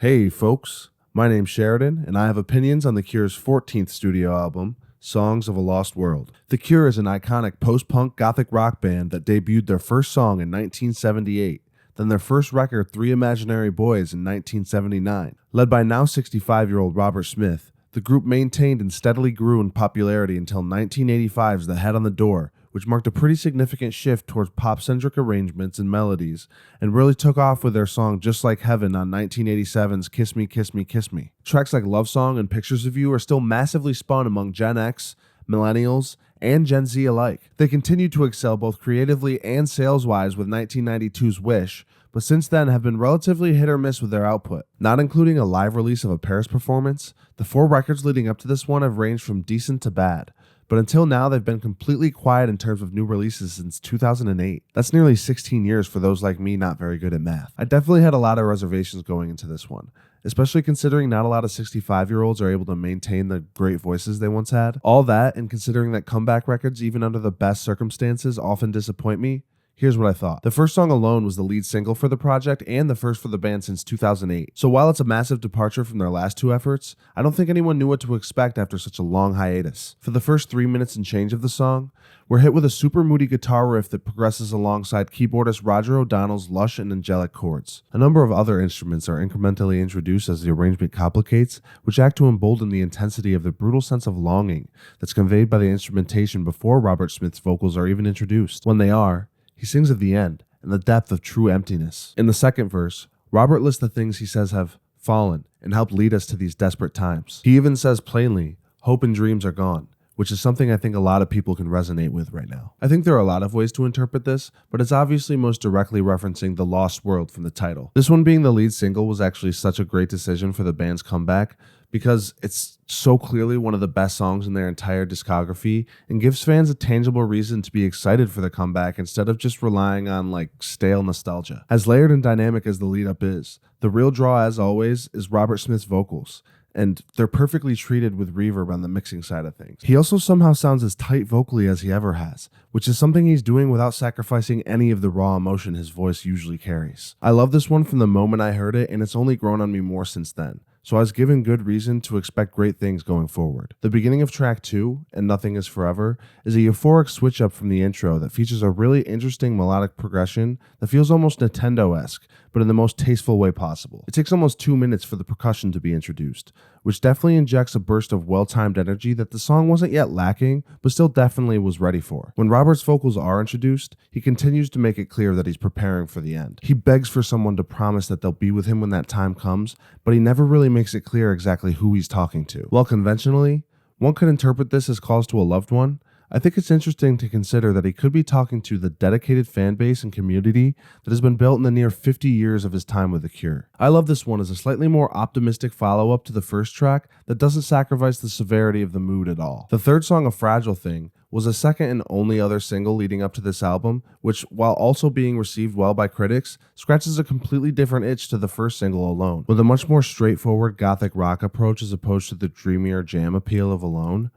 Hey folks, my name's Sheridan, and I have opinions on The Cure's 14th studio album, Songs of a Lost World. The Cure is an iconic post-punk gothic rock band that debuted their first song in 1978, then their first record, Three Imaginary Boys, in 1979. Led by now 65-year-old Robert Smith, the group maintained and steadily grew in popularity until 1985's The Head on the Door, which marked a pretty significant shift towards pop-centric arrangements and melodies, and really took off with their song Just Like Heaven on 1987's Kiss Me, Kiss Me, Kiss Me. Tracks like Love Song and Pictures of You are still massively spun among Gen X, Millennials, and Gen Z alike. They continue to excel both creatively and sales-wise with 1992's Wish, but since then have been relatively hit or miss with their output. Not including a live release of a Paris performance, the 4 records leading up to this one have ranged from decent to bad. But until now, they've been completely quiet in terms of new releases since 2008. That's nearly 16 years for those like me not very good at math. I definitely had a lot of reservations going into this one, especially considering not a lot of 65-year-olds are able to maintain the great voices they once had. All that, and considering that comeback records, even under the best circumstances, often disappoint me, here's what I thought. The first song alone was the lead single for the project and the first for the band since 2008. So while it's a massive departure from their last 2 efforts, I don't think anyone knew what to expect after such a long hiatus. For the first 3 minutes and change of the song, we're hit with a super moody guitar riff that progresses alongside keyboardist Roger O'Donnell's lush and angelic chords. A number of other instruments are incrementally introduced as the arrangement complicates, which act to embolden the intensity of the brutal sense of longing that's conveyed by the instrumentation before Robert Smith's vocals are even introduced. When they are, he sings at the end, in the depth of true emptiness. In the second verse, Robert lists the things he says have fallen and helped lead us to these desperate times. He even says plainly, hope and dreams are gone, which is something I think a lot of people can resonate with right now. I think there are a lot of ways to interpret this, but it's obviously most directly referencing The Lost World from the title. This one being the lead single was actually such a great decision for the band's comeback, because it's so clearly one of the best songs in their entire discography and gives fans a tangible reason to be excited for the comeback instead of just relying on stale nostalgia. As layered and dynamic as the lead up is, the real draw as always is Robert Smith's vocals, and they're perfectly treated with reverb on the mixing side of things. He also somehow sounds as tight vocally as he ever has, which is something he's doing without sacrificing any of the raw emotion his voice usually carries. I love this one from the moment I heard it, and it's only grown on me more since then. So I was given good reason to expect great things going forward. The beginning of track 2, And Nothing Is Forever, is a euphoric switch up from the intro that features a really interesting melodic progression that feels almost Nintendo-esque, but in the most tasteful way possible. It takes almost 2 minutes for the percussion to be introduced, which definitely injects a burst of well-timed energy that the song wasn't yet lacking, but still definitely was ready for. When Robert's vocals are introduced, he continues to make it clear that he's preparing for the end. He begs for someone to promise that they'll be with him when that time comes, but he never really makes it clear exactly who he's talking to. While conventionally, one could interpret this as calls to a loved one, I think it's interesting to consider that he could be talking to the dedicated fan base and community that has been built in the near 50 years of his time with The Cure. I love this one as a slightly more optimistic follow-up to the first track that doesn't sacrifice the severity of the mood at all. The third song, A Fragile Thing, was the second and only other single leading up to this album, which, while also being received well by critics, scratches a completely different itch to the first single alone. With a much more straightforward gothic rock approach as opposed to the dreamier jam appeal of Alone,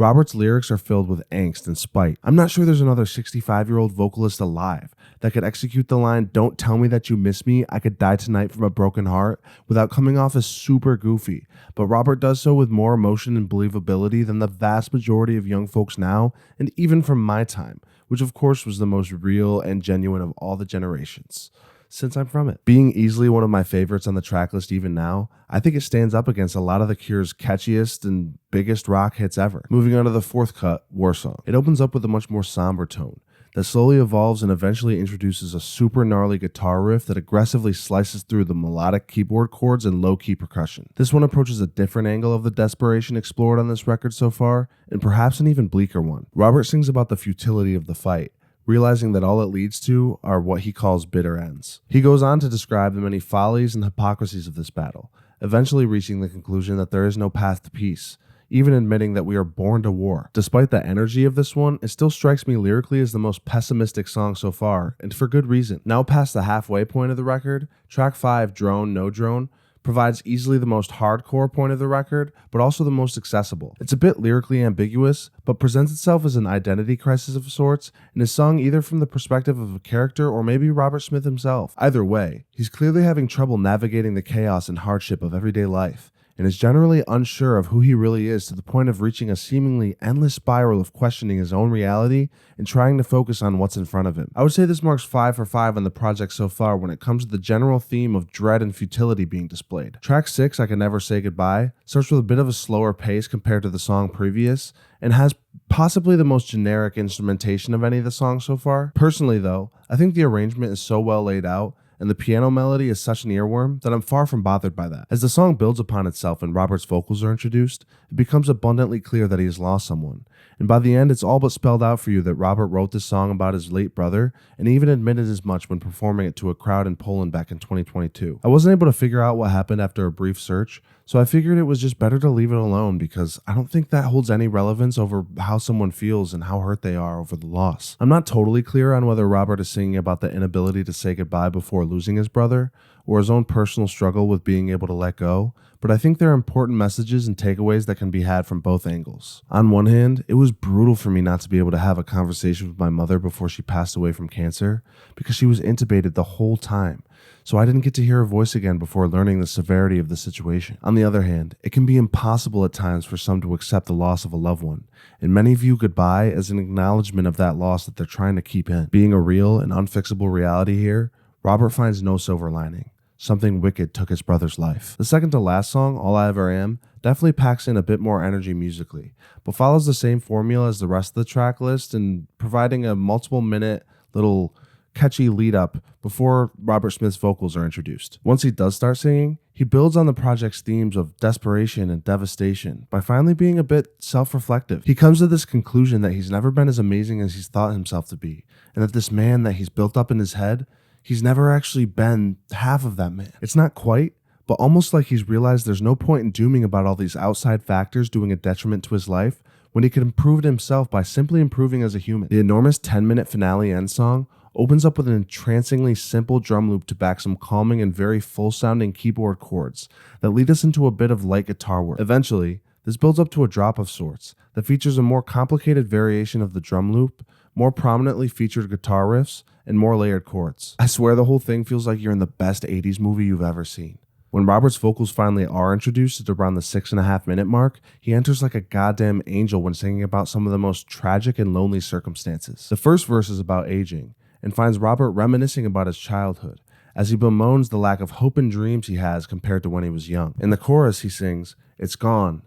Robert's lyrics are filled with angst and spite. I'm not sure there's another 65-year-old vocalist alive that could execute the line, "Don't tell me that you miss me, I could die tonight from a broken heart," without coming off as super goofy. But Robert does so with more emotion and believability than the vast majority of young folks now, and even from my time, which of course was the most real and genuine of all the generations, since I'm from it. Being easily one of my favorites on the tracklist even now, I think it stands up against a lot of The Cure's catchiest and biggest rock hits ever. Moving on to the fourth cut, War Song. It opens up with a much more somber tone that slowly evolves and eventually introduces a super gnarly guitar riff that aggressively slices through the melodic keyboard chords and low-key percussion. This one approaches a different angle of the desperation explored on this record so far, and perhaps an even bleaker one. Robert sings about the futility of the fight, realizing that all it leads to are what he calls bitter ends. He goes on to describe the many follies and hypocrisies of this battle, eventually reaching the conclusion that there is no path to peace, even admitting that we are born to war. Despite the energy of this one, it still strikes me lyrically as the most pessimistic song so far, and for good reason. Now past the halfway point of the record, track 5, Drone, No Drone, provides easily the most hardcore point of the record, but also the most accessible. It's a bit lyrically ambiguous, but presents itself as an identity crisis of sorts, and is sung either from the perspective of a character or maybe Robert Smith himself. Either way, he's clearly having trouble navigating the chaos and hardship of everyday life, and is generally unsure of who he really is, to the point of reaching a seemingly endless spiral of questioning his own reality and trying to focus on what's in front of him. I would say this marks 5 for 5 on the project so far when it comes to the general theme of dread and futility being displayed. Track 6, I Can Never Say Goodbye, starts with a bit of a slower pace compared to the song previous, and has possibly the most generic instrumentation of any of the songs so far. Personally though, I think the arrangement is so well laid out, and the piano melody is such an earworm that I'm far from bothered by that. As the song builds upon itself and Robert's vocals are introduced, it becomes abundantly clear that he has lost someone. And by the end, it's all but spelled out for you that Robert wrote this song about his late brother, and even admitted as much when performing it to a crowd in Poland back in 2022. I wasn't able to figure out what happened after a brief search, so I figured it was just better to leave it alone, because I don't think that holds any relevance over how someone feels and how hurt they are over the loss. I'm not totally clear on whether Robert is singing about the inability to say goodbye before losing his brother, or his own personal struggle with being able to let go, but I think there are important messages and takeaways that can be had from both angles. On one hand, it was brutal for me not to be able to have a conversation with my mother before she passed away from cancer, because she was intubated the whole time, so I didn't get to hear her voice again before learning the severity of the situation. On the other hand, it can be impossible at times for some to accept the loss of a loved one, and many view goodbye as an acknowledgement of that loss that they're trying to keep in. Being a real and unfixable reality here, Robert finds no silver lining. Something wicked took his brother's life. The second to last song, All I Ever Am, definitely packs in a bit more energy musically, but follows the same formula as the rest of the track list, and providing a multiple minute little catchy lead up before Robert Smith's vocals are introduced. Once he does start singing, he builds on the project's themes of desperation and devastation by finally being a bit self-reflective. He comes to this conclusion that he's never been as amazing as he's thought himself to be, and that this man that he's built up in his head, he's never actually been half of that man. It's not quite, but almost like he's realized there's no point in dooming about all these outside factors doing a detriment to his life when he could improve it himself by simply improving as a human. The enormous 10-minute finale end song opens up with an entrancingly simple drum loop to back some calming and very full-sounding keyboard chords that lead us into a bit of light guitar work. Eventually, this builds up to a drop of sorts that features a more complicated variation of the drum loop, more prominently featured guitar riffs, and more layered chords. I swear the whole thing feels like you're in the best 80s movie you've ever seen. When Robert's vocals finally are introduced at around the 6.5 minute mark, he enters like a goddamn angel when singing about some of the most tragic and lonely circumstances. The first verse is about aging, and finds Robert reminiscing about his childhood, as he bemoans the lack of hope and dreams he has compared to when he was young. In the chorus, he sings, it's gone,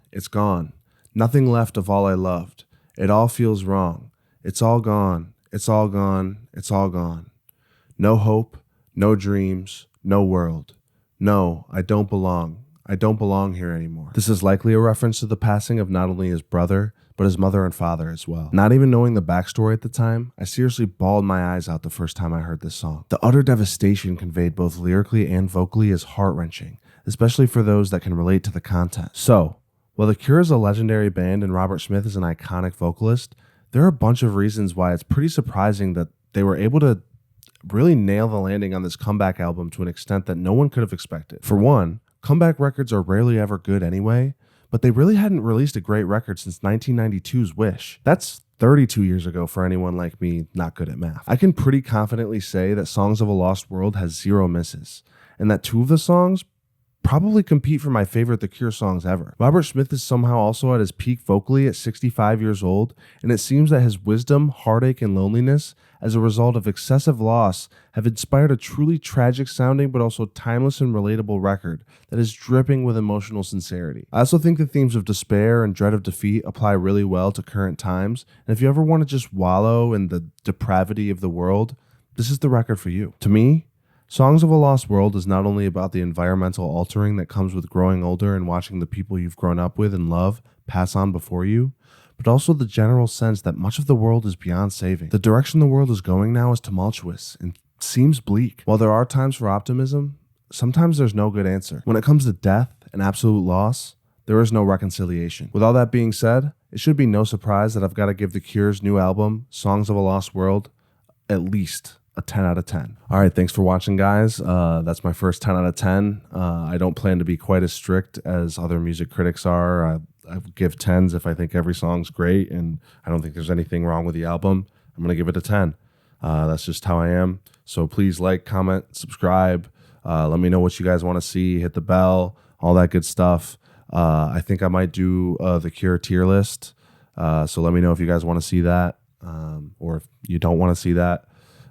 nothing left of all I loved, it all feels wrong, it's all gone, it's all gone, it's all gone. No hope, no dreams, no world. No, I don't belong here anymore. This is likely a reference to the passing of not only his brother, but his mother and father as well. Not even knowing the backstory at the time, I seriously bawled my eyes out the first time I heard this song. The utter devastation conveyed both lyrically and vocally is heart-wrenching, especially for those that can relate to the content. So, while The Cure is a legendary band and Robert Smith is an iconic vocalist, there are a bunch of reasons why it's pretty surprising that they were able to really nail the landing on this comeback album to an extent that no one could have expected. For one, comeback records are rarely ever good anyway, but they really hadn't released a great record since 1992's Wish. That's 32 years ago for anyone like me not good at math. I can pretty confidently say that Songs of a Lost World has 0 misses, and that 2 of the songs probably compete for my favorite The Cure songs ever. Robert Smith is somehow also at his peak vocally at 65 years old, and it seems that his wisdom, heartache, and loneliness as a result of excessive loss have inspired a truly tragic sounding but also timeless and relatable record that is dripping with emotional sincerity. I also think the themes of despair and dread of defeat apply really well to current times, and if you ever want to just wallow in the depravity of the world, this is the record for you. To me, Songs of a Lost World is not only about the environmental altering that comes with growing older and watching the people you've grown up with and love pass on before you, but also the general sense that much of the world is beyond saving. The direction the world is going now is tumultuous and seems bleak. While there are times for optimism, sometimes there's no good answer. When it comes to death and absolute loss, there is no reconciliation. With all that being said, it should be no surprise that I've got to give The Cure's new album, Songs of a Lost World, at least a 10 out of 10. All right, thanks for watching, guys. That's my first 10 out of 10. I don't plan to be quite as strict as other music critics are. I give 10s if I think every song's great and I don't think there's anything wrong with the album. I'm going to give it a 10. That's just how I am. So please like, comment, subscribe. Let me know what you guys want to see. Hit the bell, all that good stuff. I think I might do the Cure tier list. So let me know if you guys want to see that, or if you don't want to see that.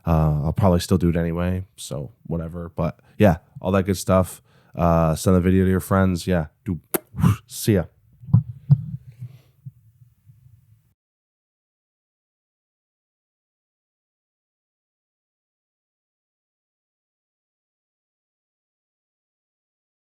I'll probably still do it anyway, so whatever. But yeah, all that good stuff. Send the video to your friends. Yeah, see ya.